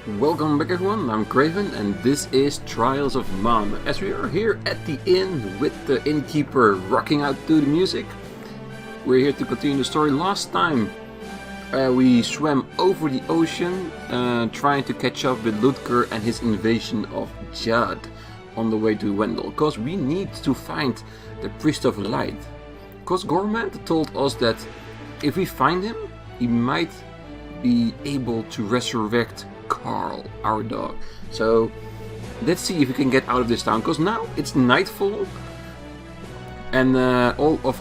Welcome back everyone, I'm Craven and this is Trials of Mana. As we are here at the inn with the innkeeper rocking out to the music, we're here to continue the story. Last time we swam over the ocean trying to catch up with Ludger and his invasion of Jad on the way to Wendell, because we need to find the Priest of Light. Because Gormand told us that if we find him, he might be able to resurrect Carl, our dog. So let's see if we can get out of this town, because now it's nightfall and all of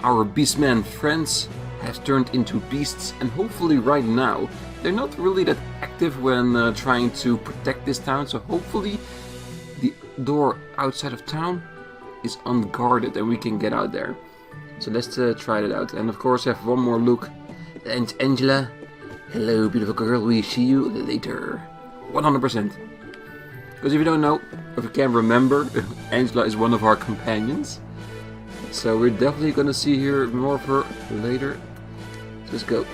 our beastmen friends have turned into beasts, and hopefully right now they're not really that active when trying to protect this town, so hopefully the door outside of town is unguarded and we can get out there. So let's try that out, and of course have one more look. And Angela, hello beautiful girl, we see you later. 100%. Because if you don't know, if you can't remember, Angela is one of our companions. So we're definitely gonna see here more of her later. So let's go.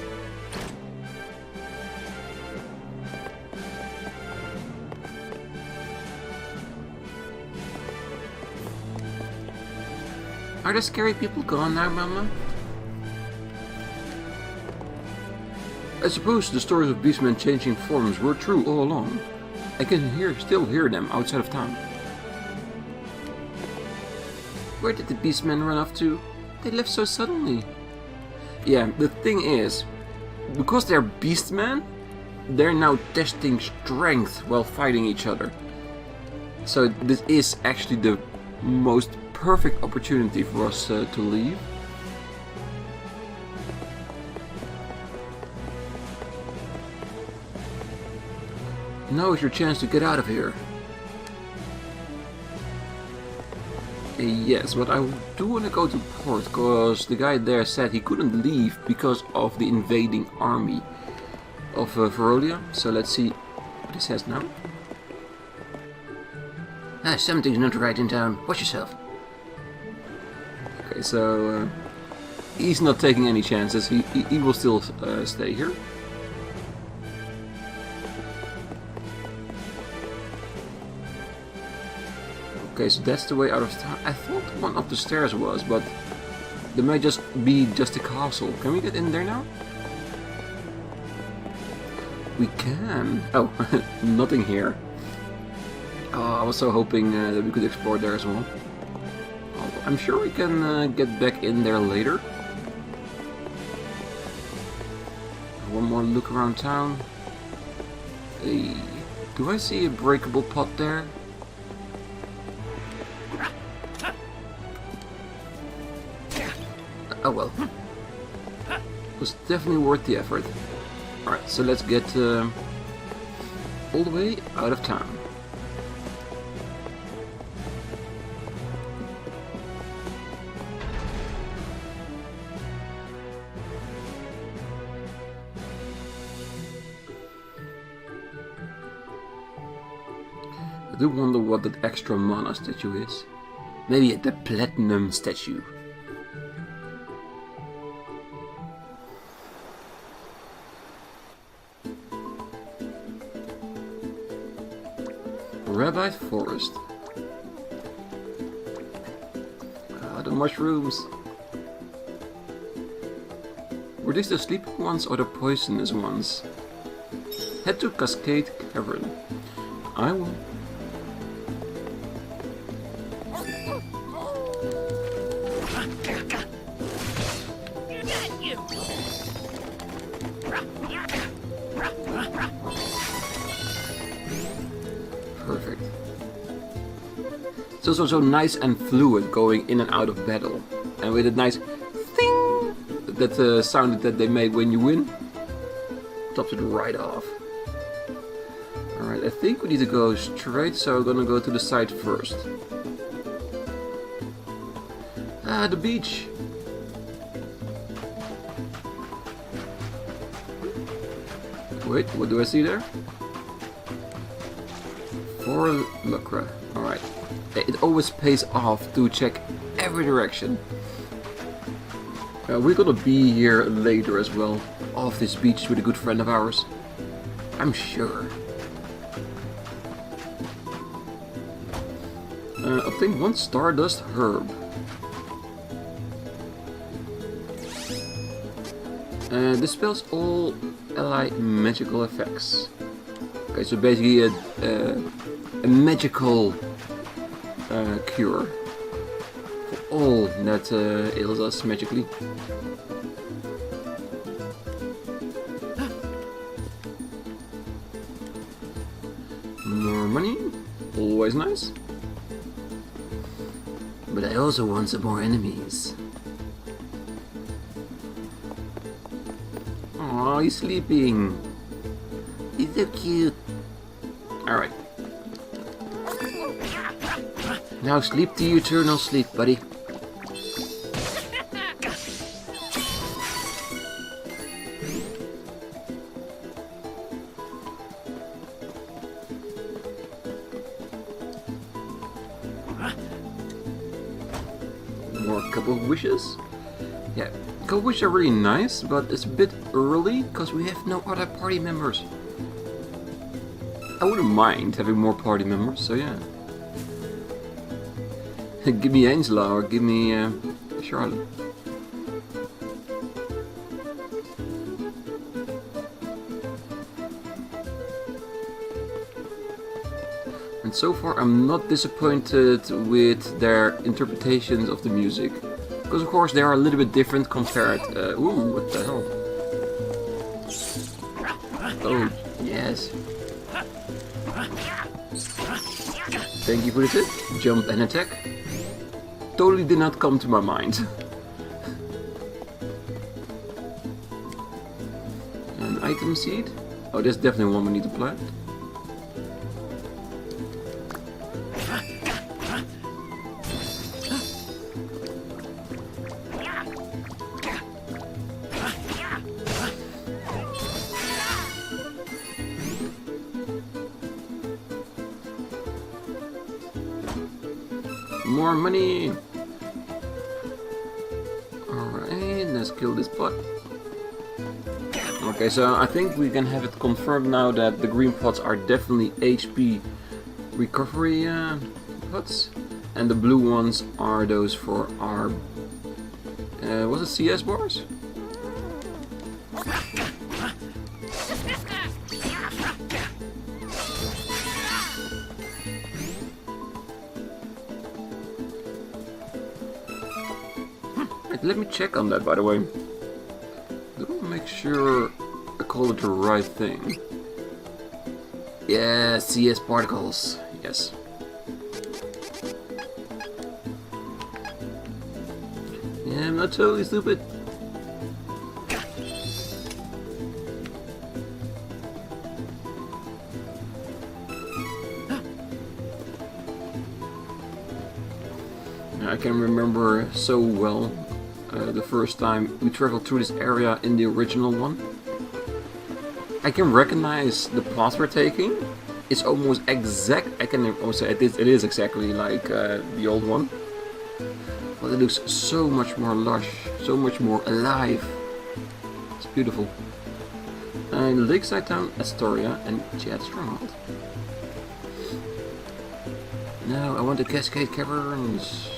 Are the scary people gone now, Mama? I suppose the stories of beastmen changing forms were true all along. I can still hear them outside of town. Where did the beastmen run off to? They left so suddenly. Yeah, the thing is, because they're beastmen, they're now testing strength while fighting each other. So this is actually the most perfect opportunity for us to leave. Now is your chance to get out of here. Yes, but I do want to go to port, because the guy there said he couldn't leave because of the invading army of Verolia. So let's see what he says now. Something's not right in town. Watch yourself. Okay, so he's not taking any chances. He will still stay here. Okay, so that's the way out of town. I thought one of the stairs was, but there might just be just a castle. Can we get in there now? We can. Oh, nothing here. Oh, I was so hoping that we could explore there as well. Oh, I'm sure we can get back in there later. One more look around town. Hey, do I see a breakable pot there? Oh well. It was definitely worth the effort. Alright, so let's get all the way out of town. I do wonder what that extra mana statue is. Maybe the platinum statue. Rabbi Forest. Ah, the mushrooms. Were these the sleeping ones or the poisonous ones? Head to Cascade Cavern. I will. Perfect. It's also so nice and fluid going in and out of battle. And with a nice thing that sound that they made when you win, tops it right off. Alright, I think we need to go straight, so we're gonna go to the side first. Ah, the beach! Wait, what do I see there? For Lucra. Alright. It always pays off to check every direction. We're gonna be here later as well, off this beach with a good friend of ours. I'm sure. Obtain 1 Stardust Herb. Dispels all ally magical effects. Okay, so basically a magical cure for all that ails us magically. More money, always nice. But I also want some more enemies. Oh, he's sleeping. He's so cute. Alright. Now sleep the eternal sleep, buddy. More Cup of Wishes. Yeah, Cup of Wishes are really nice, but it's a bit early because we have no other party members. I wouldn't mind having more party members, so yeah. Give me Angela or give me Charlotte. And so far I'm not disappointed with their interpretations of the music. Because of course they are a little bit different compared... ooh, what the hell? Oh, yes. Thank you for the tip. Jump and attack. Totally did not come to my mind. An item seed. Oh, that's definitely one we need to plant. More money! Alright, let's kill this pot. Okay, so I think we can have it confirmed now that the green pots are definitely HP recovery pots. And the blue ones are those for our... was it CS bars? Let me check on that, by the way. Let me make sure I call it the right thing. Yeah, CS particles. Yes. Yeah, I'm not totally stupid. I can remember so well the first time we traveled through this area in the original one. I can recognize the path we're taking. It's almost exact. I can almost say it is exactly like the old one. But it looks so much more lush, so much more alive. It's beautiful. And Lakeside Town, Astoria, and Chad Stronghold. No, I want the Cascade Caverns.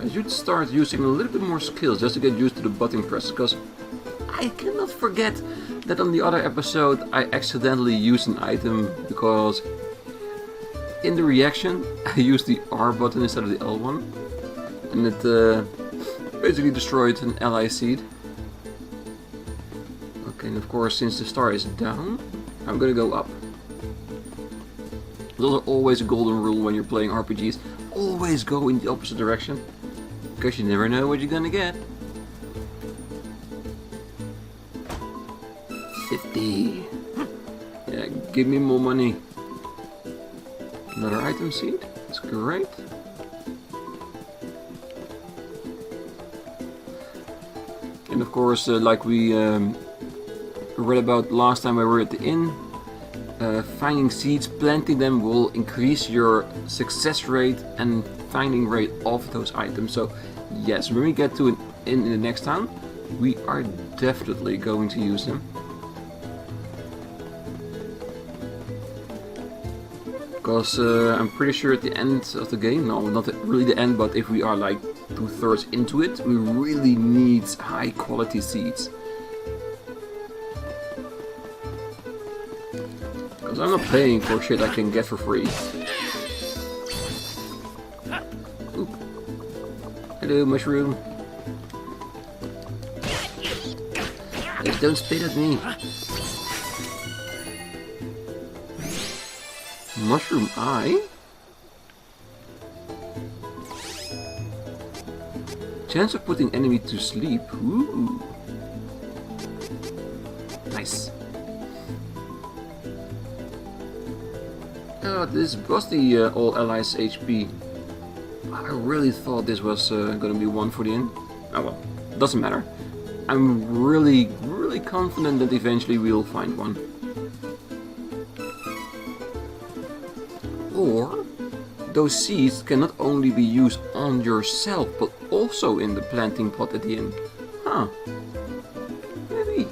I should start using a little bit more skills just to get used to the button press, because I cannot forget that on the other episode I accidentally used an item because in the reaction I used the R button instead of the L one, and it basically destroyed an ally seed. Okay, and of course since the star is down, I'm gonna go up. There's always a golden rule when you're playing RPGs. Always go in the opposite direction, because you never know what you're gonna get. 50. Yeah, give me more money. Another item seed. That's great. And of course, like we read about last time we were at the inn, finding seeds, planting them will increase your success rate and finding rate of those items. So yes, when we get to an inn in the next town, we are definitely going to use them. Because I'm pretty sure at the end of the game, no, not really the end, but if we are like 2/3 into it, we really need high quality seeds. Because I'm not paying for shit I can get for free. Oop. Hello, mushroom. Hey, don't spit at me. Mushroom eye? Chance of putting enemy to sleep. Ooh. Nice. Oh, this was the all allies HP. I really thought this was gonna be one for the inn. Oh well, doesn't matter. I'm really confident that eventually we'll find one. Or those seeds can not only be used on yourself, but also in the planting pot at the end. Huh. Maybe.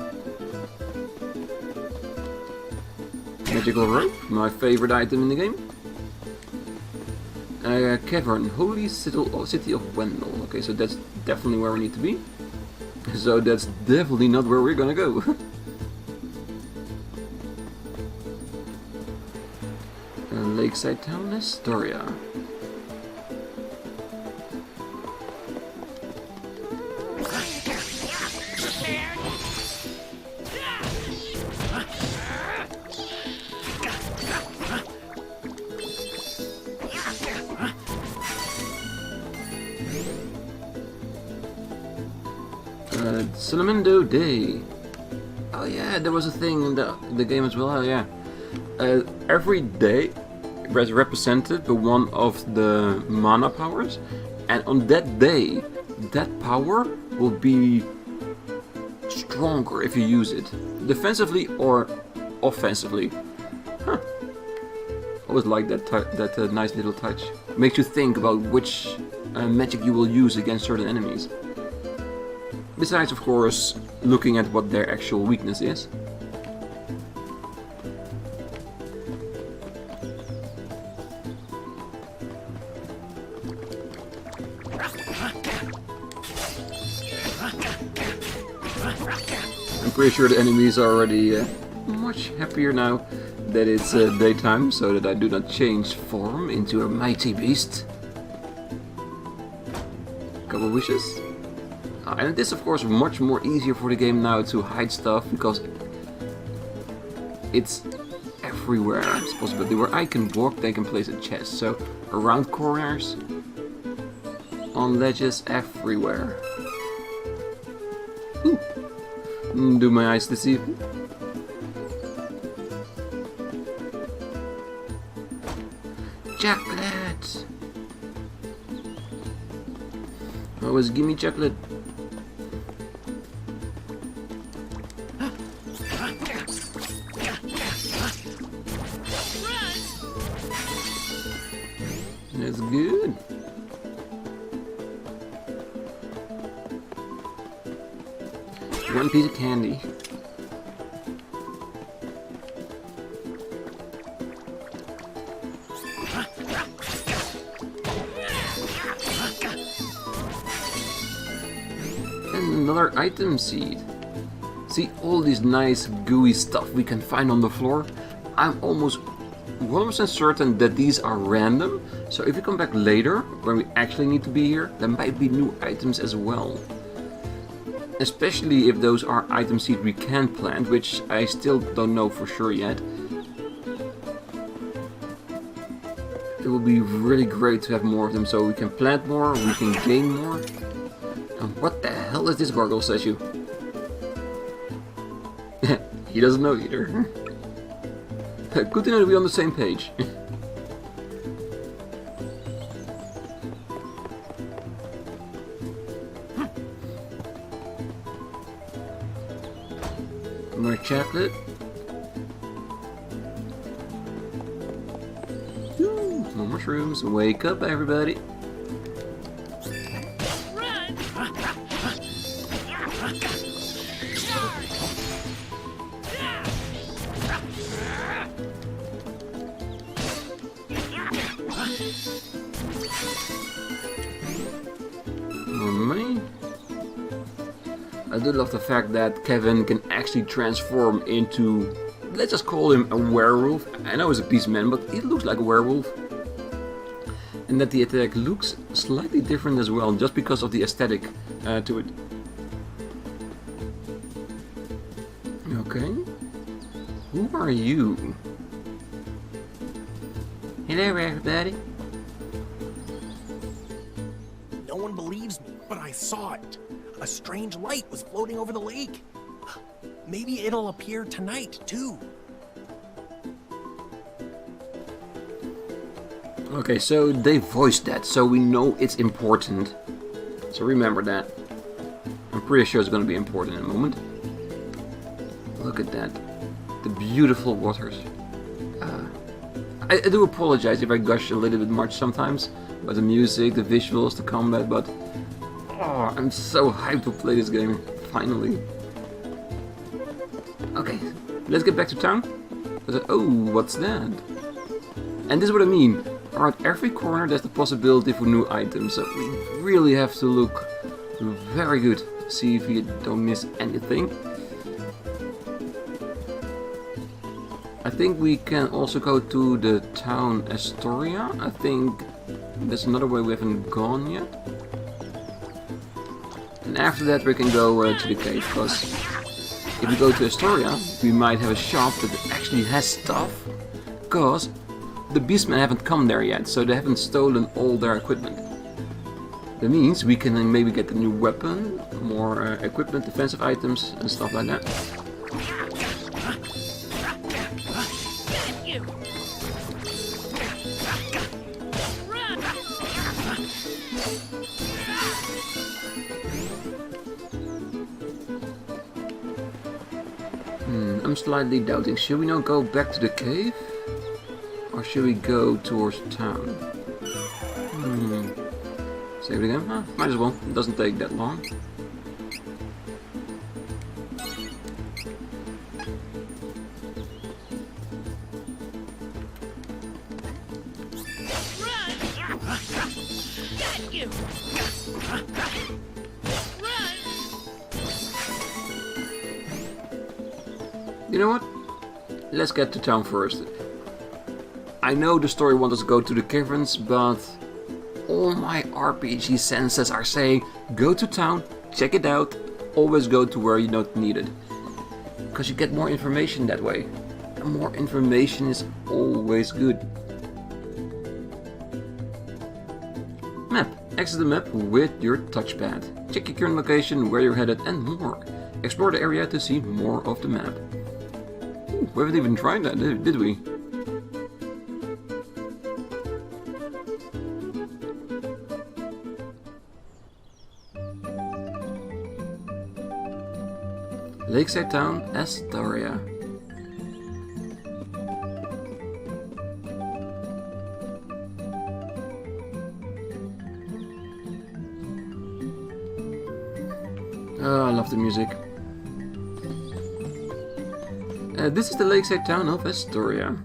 Magical rope, my favorite item in the game. Cavern, holy city of Wendell. Okay, so that's definitely where we need to be. So that's definitely not where we're gonna go. Lakeside town, Astoria. Salamando Day. Oh yeah, there was a thing in the game as well. Oh yeah. Every day represented the one of the mana powers, and on that day, that power will be stronger if you use it, defensively or offensively. Huh. Always like that nice little touch. Makes you think about which magic you will use against certain enemies. Besides, of course, looking at what their actual weakness is. I'm pretty sure the enemies are already much happier now that it's daytime, so that I do not change form into a mighty beast. Couple wishes. And it is of course much more easier for the game now to hide stuff, because it's everywhere. It's a possibility where I can walk, they can place a chest. So around corners, on ledges, everywhere. Ooh. Do my eyes deceive me? Chocolate! Always give me chocolate. That's good. One piece of candy. And another item seed. See all this nice gooey stuff we can find on the floor? I'm almost 100% certain that these are random, so if we come back later, when we actually need to be here, there might be new items as well. Especially if those are item seeds we can plant, which I still don't know for sure yet. It will be really great to have more of them, so we can plant more, we can gain more. And what the hell is this gargoyle statue? He doesn't know either. Good to know that we're on the same page. More chocolate. Ooh, more mushrooms. Wake up, everybody. More money. I do love the fact that Kevin can actually transform into, let's just call him a werewolf. I know he's a beastman, but he looks like a werewolf. And that the attack looks slightly different as well, just because of the aesthetic to it. Okay. Who are you? Hello, everybody. No one believes me, but I saw it. A strange light was floating over the lake. Maybe it'll appear tonight, too. Okay, so they voiced that, so we know it's important. So remember that. I'm pretty sure it's going to be important in a moment. Look at that. The beautiful waters. I do apologize if I gush a little bit much sometimes about the music, the visuals, the combat, but oh, I'm so hyped to play this game, finally. Okay, let's get back to town. Oh, what's that? And this is what I mean. Around every corner there's the possibility for new items, so we really have to look very good to see if we don't miss anything. I think we can also go to the town Astoria. I think there's another way we haven't gone yet. And after that we can go to the cave, because if we go to Astoria we might have a shop that actually has stuff, because the beastmen haven't come there yet, so they haven't stolen all their equipment. That means we can then maybe get a new weapon, more equipment, defensive items and stuff like that. I'm slightly doubting. Should we now go back to the cave? Or should we go towards town? Save it again? Huh, might as well. It doesn't take that long. You know what? Let's get to town first. I know the story wants us to go to the caverns, but all my RPG senses are saying go to town, check it out, always go to where you don't need it. Because you get more information that way. And more information is always good. Map. Exit the map with your touchpad. Check your current location, where you're headed and more. Explore the area to see more of the map. Ooh, we haven't even tried that, did we? Lakeside Town, Astoria. Oh, I love the music. This is the lakeside town of Astoria.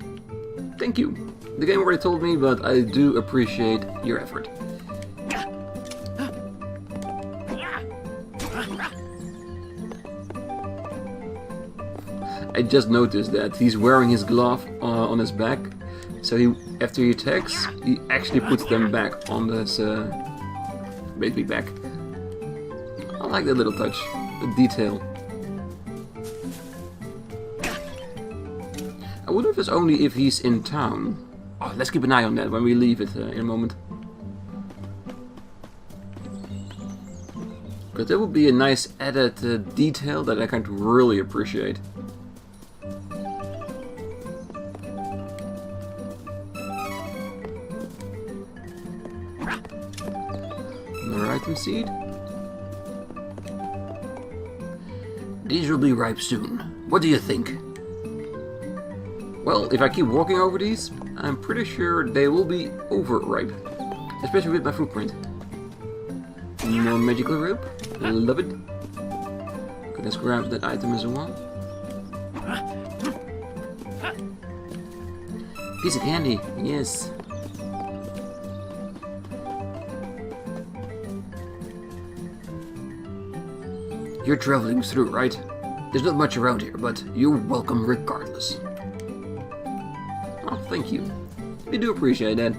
Thank you. The game already told me, but I do appreciate your effort. I just noticed that he's wearing his glove on his back, so after he attacks, he actually puts them back on his basically back. I like that little touch, the detail. I wonder if it's only if he's in town. Oh, let's keep an eye on that when we leave it in a moment. Because that would be a nice added detail that I can really appreciate. Another item seed. These will be ripe soon. What do you think? Well, if I keep walking over these, I'm pretty sure they will be overripe. Especially with my footprint. More magical rope. I love it. Okay, let's grab that item as well. Piece of candy, yes. You're traveling through, right? There's not much around here, but you're welcome regardless. Oh, thank you. We do appreciate that.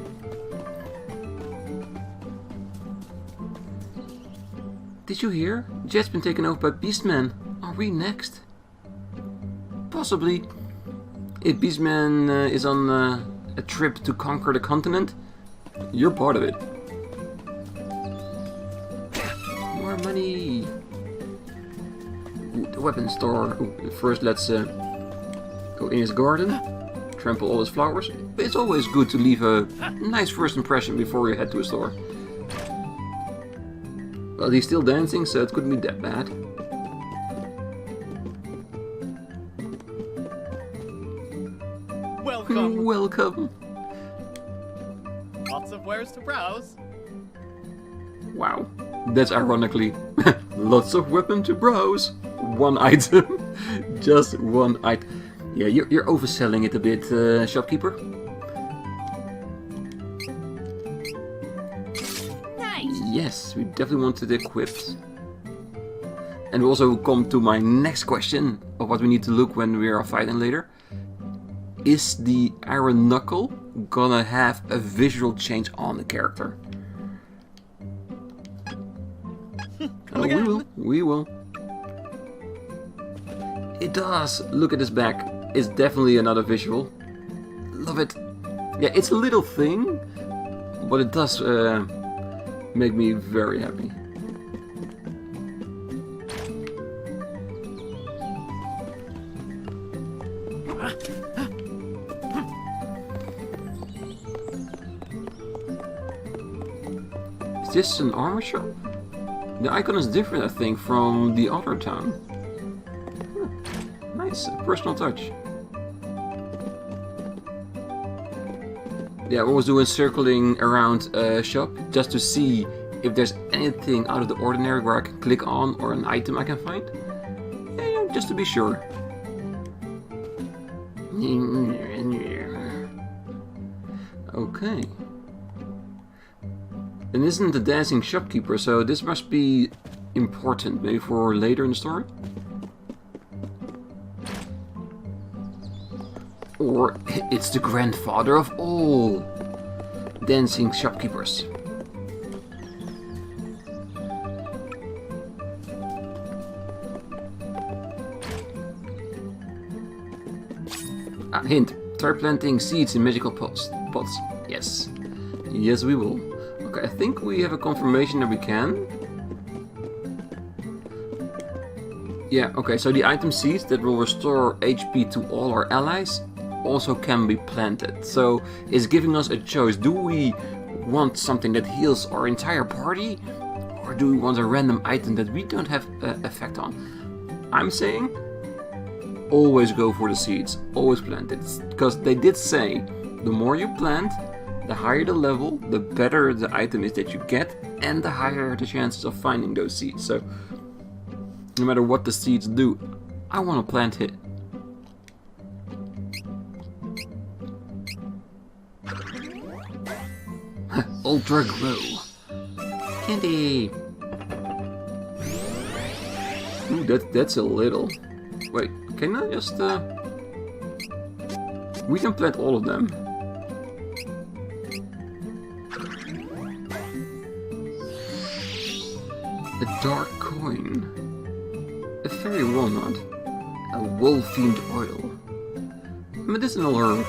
Did you hear? Jet's been taken over by Beastman. Are we next? Possibly. If Beastman is on a trip to conquer the continent, you're part of it. More money. Ooh, the weapon store. Ooh, first let's go in his garden, trample all his flowers. But it's always good to leave a nice first impression before you head to a store. Well, he's still dancing, so it couldn't be that bad. Welcome. Welcome. Lots of wares to browse. Wow, that's ironically lots of weapon to browse. One item, just one item. Yeah, you're overselling it a bit, shopkeeper. Nice. Yes, we definitely want it equipped. And we also come to my next question of what we need to look when we are fighting later. Is the Iron Knuckle gonna have a visual change on the character? Oh, we will. It does. Look at his back. It's definitely another visual. Love it. Yeah, it's a little thing, but it does make me very happy. Is this an armor shop? The icon is different, I think, from the other town. Nice, personal touch. Yeah, I was doing circling around a shop just to see if there's anything out of the ordinary where I can click on or an item I can find. Yeah, just to be sure. Okay. And isn't the dancing shopkeeper, so this must be important, maybe for later in the story? Or it's the grandfather of all dancing shopkeepers. Hint, try planting seeds in magical pots. Yes. Yes, we will. Okay, I think we have a confirmation that we can. Yeah, okay, so the item seeds that will restore HP to all our allies also can be planted. So it's giving us a choice. Do we want something that heals our entire party? Or do we want a random item that we don't have effect on? I'm saying always go for the seeds. Always plant it. Because they did say the more you plant, the higher the level, the better the item is that you get, and the higher the chances of finding those seeds. So no matter what the seeds do, I want to plant it. Ultra Glow. Candy! Ooh, that's a little. Wait, can I just... We can plant all of them. A dark coin. A fairy walnut. A wolf-themed oil. Medicinal herb.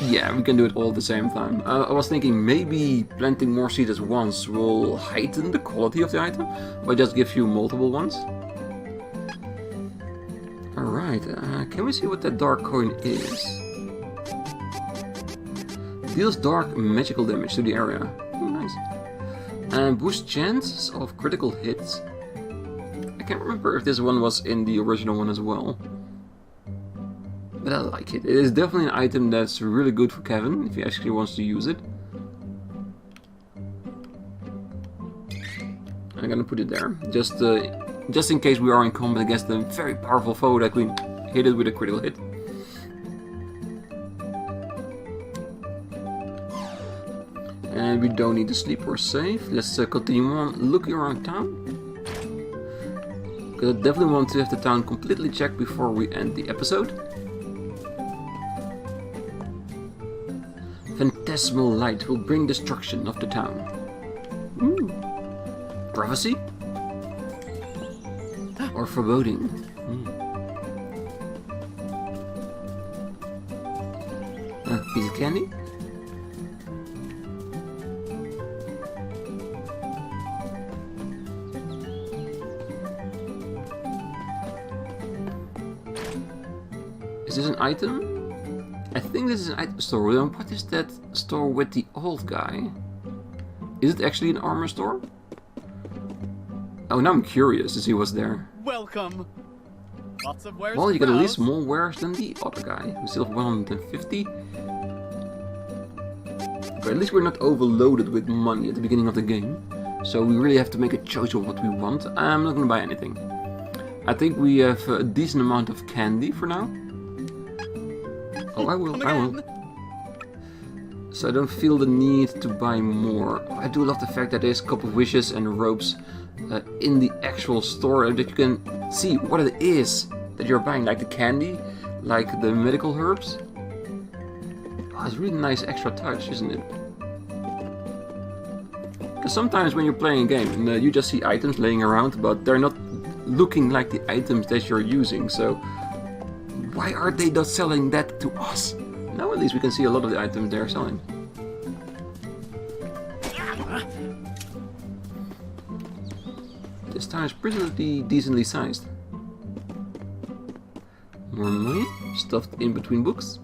Yeah, we can do it all at the same time. I was thinking maybe planting more seeds at once will heighten the quality of the item, but just give you multiple ones. Alright, can we see what that dark coin is? Deals dark magical damage to the area. Oh, nice. And boosts chances of critical hits. A can't remember if this one was in the original one as well. But I like it. It is definitely an item that's really good for Kevin, if he actually wants to use it. I'm gonna put it there, just in case we are in combat against a very powerful foe that we hit it with a critical hit. And we don't need to sleep, we're safe. Let's continue on looking around town. Because I definitely want to have the town completely checked before we end the episode. Phantasmal light will bring destruction of the town. Ooh. Prophecy? Or foreboding? Piece of candy? Is this an item? I think this is an item store. Then what is that store with the old guy? Is it actually an armor store? Oh, now I'm curious to see what's there. Welcome. Lots of wares. Well, you to got at least browse. more wares than the other guy, who still have 150. But at least we're not overloaded with money at the beginning of the game. So we really have to make a choice of what we want. I'm not gonna buy anything. I think we have a decent amount of candy for now. Oh, I will. So I don't feel the need to buy more. I do love the fact that there's a couple of wishes and ropes in the actual store that you can see what it is that you're buying, like the candy, like the medical herbs. Oh, it's a really nice extra touch, isn't it? Because sometimes when you're playing a game, and, you just see items laying around, but they're not looking like the items that you're using, so why are they not selling that to us? Now at least we can see a lot of the items they're selling. This town is pretty decently sized. More money, stuffed in between books.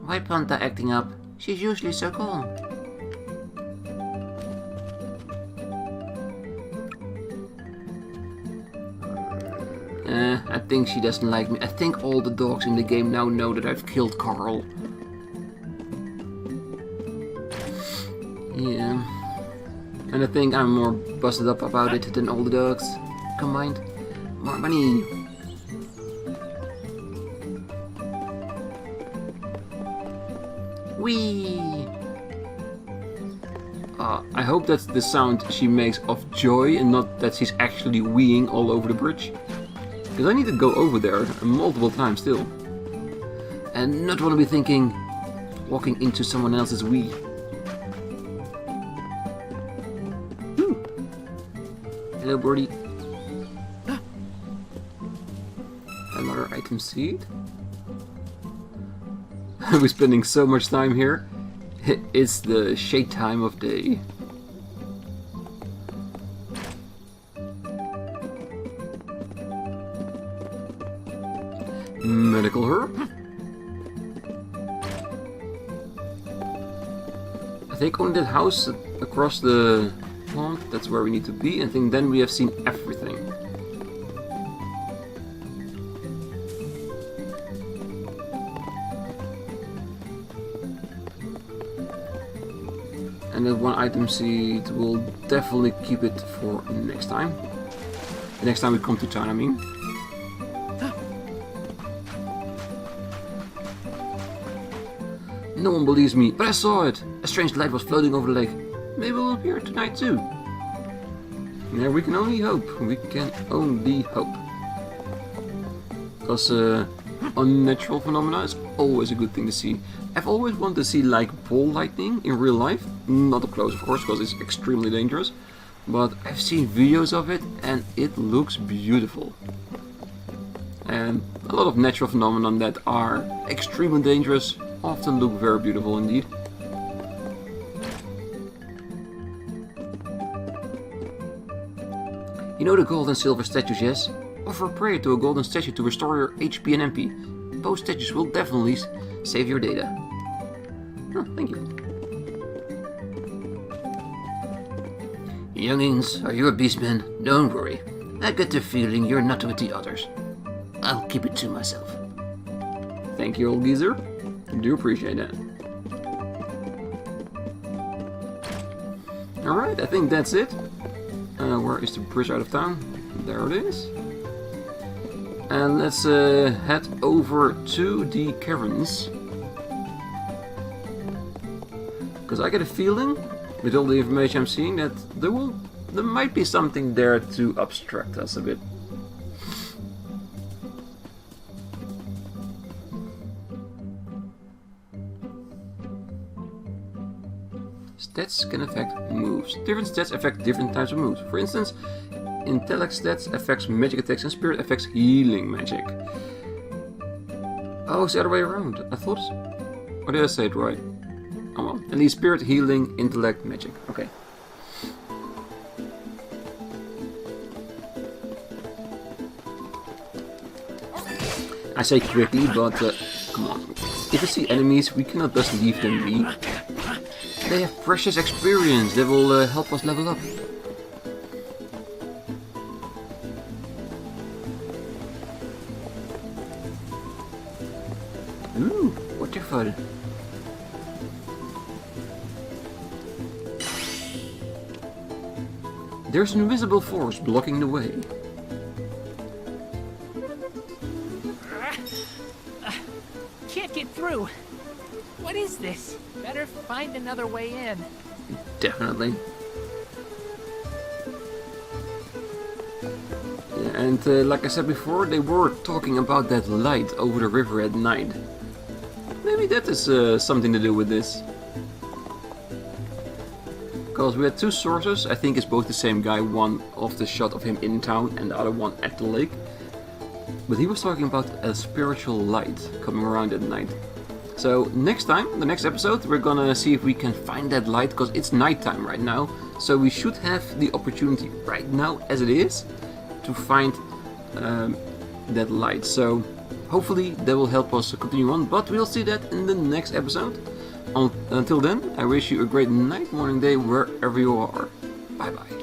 Why Panta acting up? She's usually so calm. I think she doesn't like me. I think all the dogs in the game now know that I've killed Carl. Yeah. And I think I'm more busted up about it than all the dogs combined. More money! Whee! I hope that's the sound she makes of joy and not that she's actually weeing all over the bridge. Because I need to go over there multiple times still. And not want to be thinking, walking into someone else's wee. Hello, birdie. Another item seed. We're spending so much time here. It's the shade time of day. Medical herb. I think on that house across the pond, that's where we need to be. I think then we have seen everything. And that one item seed, we'll definitely keep it for next time. The next time we come to town, I mean. No one believes me, but I saw it! A strange light was floating over the lake. Maybe it will appear tonight too. Yeah, we can only hope. We can only hope. Because unnatural phenomena is always a good thing to see. I've always wanted to see like ball lightning in real life. Not up close, of course, because it's extremely dangerous. But I've seen videos of it and it looks beautiful. And a lot of natural phenomena that are extremely dangerous often look very beautiful indeed. You know the gold and silver statues, yes? Offer prayer to a golden statue to restore your HP and MP. Both statues will definitely save your data. Oh, thank you. Youngins, are you a beastman? Don't worry. I get the feeling you're not with the others. I'll keep it to myself. Thank you, old geezer. I do appreciate that. Alright, I think that's it. Where is the bridge out of town? There it is. And let's head over to the caverns. Because I get a feeling, with all the information I'm seeing, that there might be something there to obstruct us a bit. Stats can affect moves. Different stats affect different types of moves. For instance, intellect stats affects magic attacks and spirit affects healing magic. Oh, it's the other way around. I thought... Or did I say it right? Oh well. And the spirit, healing, intellect, magic. Okay. I say quickly, but come on. If we see enemies, we cannot just leave them be. They have precious experience that will help us level up. Ooh, what you fun. There's an invisible force blocking the way. Can't get through. What is this? Better find another way in. Definitely. Yeah, and like I said before, they were talking about that light over the river at night. Maybe that is something to do with this. Because we had two sources, I think it's both the same guy, one of the shot of him in town and the other one at the lake. But he was talking about a spiritual light coming around at night. So next time, the next episode, we're gonna see if we can find that light, because it's nighttime right now. So we should have the opportunity right now, as it is, to find that light. So hopefully that will help us to continue on, but we'll see that in the next episode. Until then, I wish you a great night, morning, day, wherever you are. Bye bye.